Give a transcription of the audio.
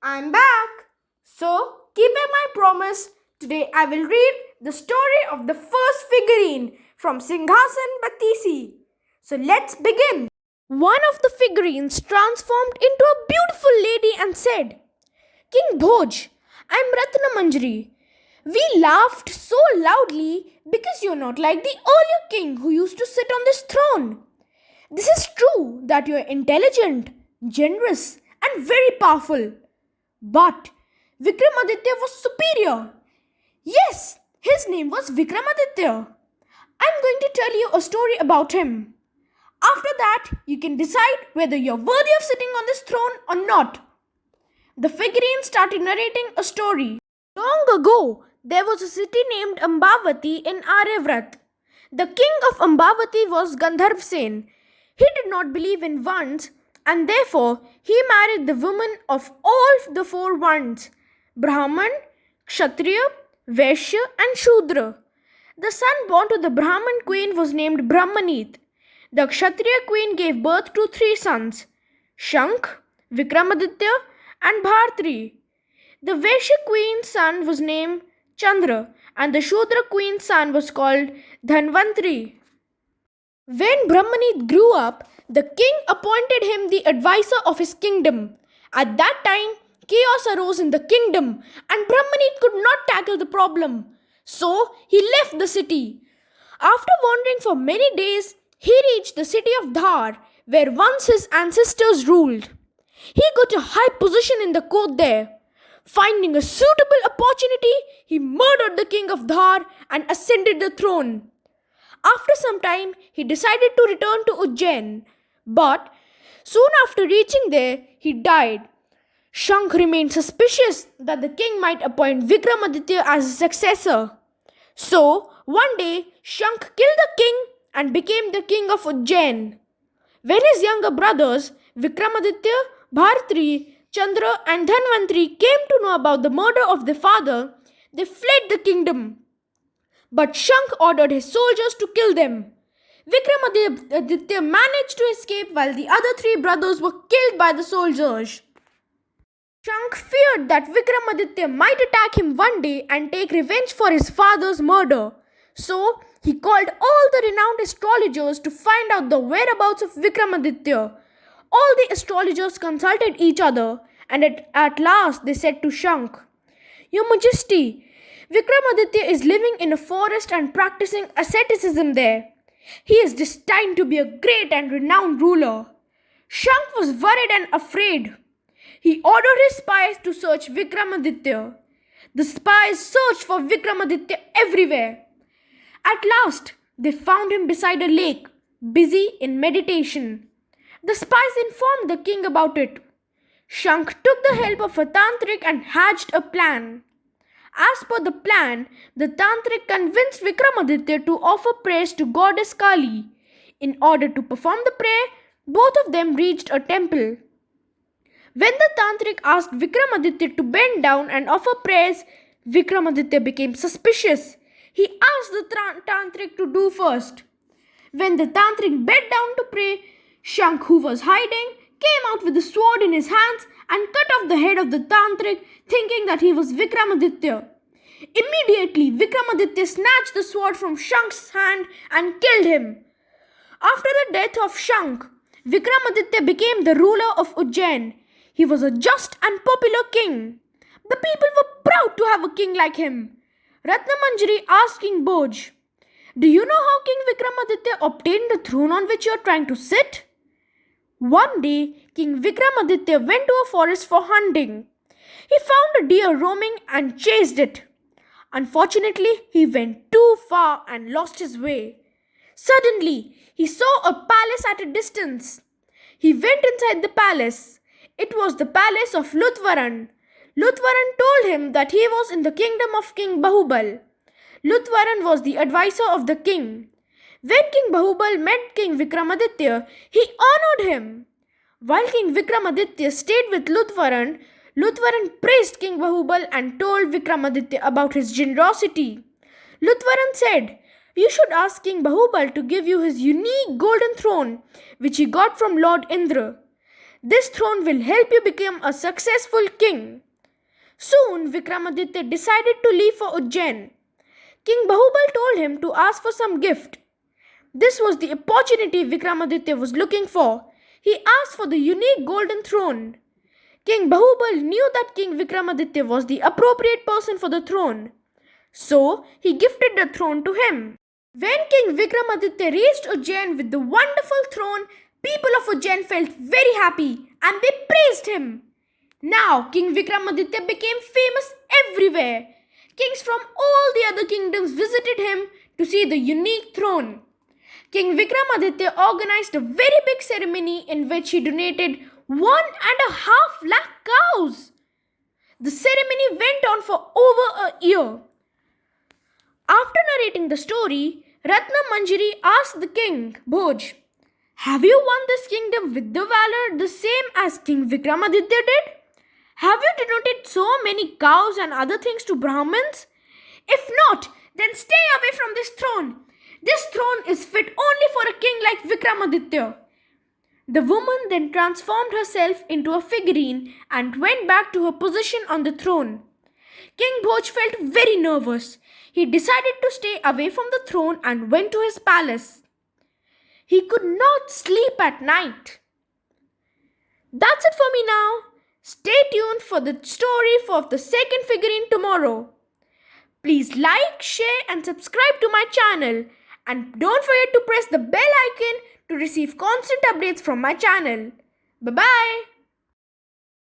I'm back. So, keeping my promise, today I will read the story of the first figurine from Singhasan Battisi. So, let's begin. One of the figurines transformed into a beautiful lady and said, King Bhoj, I'm Ratna Manjari. We laughed so loudly because you're not like the earlier king who used to sit on this throne. This is true that you're intelligent, generous, and very powerful. But Vikramaditya was superior. Yes, his name was Vikramaditya. I'm going to tell you a story about him. After that, you can decide whether you're worthy of sitting on this throne or not. The figurine started narrating a story. Long ago, there was a city named Ambavati in Aryavrat. The king of Ambavati was Gandharv Sen. He did not believe in wands and therefore he married the women of all the four wands Brahman, Kshatriya, Vaishya, and Shudra. The son born to the Brahman queen was named Brahmanit. The Kshatriya queen gave birth to three sons Shankh, Vikramaditya, and Bhartri. The Vaishya queen's son was named Chandra, and the Shudra queen's son was called Dhanvantri. When Brahmanit grew up, the king appointed him the advisor of his kingdom. At that time, chaos arose in the kingdom, and Brahmanit could not tackle the problem. So, he left the city. After wandering for many days, he reached the city of Dhar, where once his ancestors ruled. He got a high position in the court there. Finding a suitable opportunity, he murdered the king of Dhar and ascended the throne. After some time, he decided to return to Ujjain. But soon after reaching there, he died. Shankh remained suspicious that the king might appoint Vikramaditya as his successor. So, one day, Shankh killed the king and became the king of Ujjain. When his younger brothers, Vikramaditya, Bhartri, Chandra, and Dhanvantri came to know about the murder of their father, they fled the kingdom. But Shankh ordered his soldiers to kill them. Vikramaditya managed to escape while the other three brothers were killed by the soldiers. Shankh feared that Vikramaditya might attack him one day and take revenge for his father's murder. So, he called all the renowned astrologers to find out the whereabouts of Vikramaditya. All the astrologers consulted each other and at last they said to Shankh, Your Majesty, Vikramaditya is living in a forest and practicing asceticism there. He is destined to be a great and renowned ruler. Shankh was worried and afraid. He ordered his spies to search Vikramaditya. The spies searched for Vikramaditya everywhere. At last, they found him beside a lake, busy in meditation. The spies informed the king about it. Shankh took the help of a tantric and hatched a plan. As per the plan, the tantric convinced Vikramaditya to offer prayers to goddess Kali. In order to perform the prayer, both of them reached a temple. When the tantric asked Vikramaditya to bend down and offer prayers, Vikramaditya became suspicious. He asked the tantric to do first. When the tantric bent down to pray, Shankh, who was hiding, came out with a sword in his hands and cut off the head of the tantric, thinking that he was Vikramaditya. Immediately, Vikramaditya snatched the sword from Shankh's hand and killed him. After the death of Shankh, Vikramaditya became the ruler of Ujjain. He was a just and popular king. The people were proud to have a king like him. Ratna Manjari asked King Bhoj, Do you know how King Vikramaditya obtained the throne on which you are trying to sit? One day, King Vikramaditya went to a forest for hunting. He found a deer roaming and chased it. Unfortunately, he went too far and lost his way. Suddenly, he saw a palace at a distance. He went inside the palace. It was the palace of Lutvaran. Lutvaran told him that he was in the kingdom of King Bahubal. Lutvaran was the advisor of the king. When King Bahubal met King Vikramaditya, he honored him. While King Vikramaditya stayed with Lutvaran, Lutvaran praised King Bahubal and told Vikramaditya about his generosity. Lutvaran said, You should ask King Bahubal to give you his unique golden throne, which he got from Lord Indra. This throne will help you become a successful king. Soon, Vikramaditya decided to leave for Ujjain. King Bahubal told him to ask for some gift. This was the opportunity Vikramaditya was looking for. He asked for the unique golden throne. King Bahubal knew that King Vikramaditya was the appropriate person for the throne. So, he gifted the throne to him. When King Vikramaditya reached Ujjain with the wonderful throne, people of Ujjain felt very happy and they praised him. Now, King Vikramaditya became famous everywhere. Kings from all the other kingdoms visited him to see the unique throne. King Vikramaditya organized a very big ceremony in which he donated 1.5 lakh cows. The ceremony went on for over a year. After narrating the story, Ratna Manjari asked the king, Bhoj, have you won this kingdom with the valor the same as King Vikramaditya did? Have you donated so many cows and other things to Brahmins? If not, then stay away from this throne. This throne is fit only for a king like Vikramaditya. The woman then transformed herself into a figurine and went back to her position on the throne. King Bhoj felt very nervous. He decided to stay away from the throne and went to his palace. He could not sleep at night. That's it for me now. Stay tuned for the story of the second figurine tomorrow. Please like, share and subscribe to my channel. And don't forget to press the bell icon to receive constant updates from my channel. Bye-bye.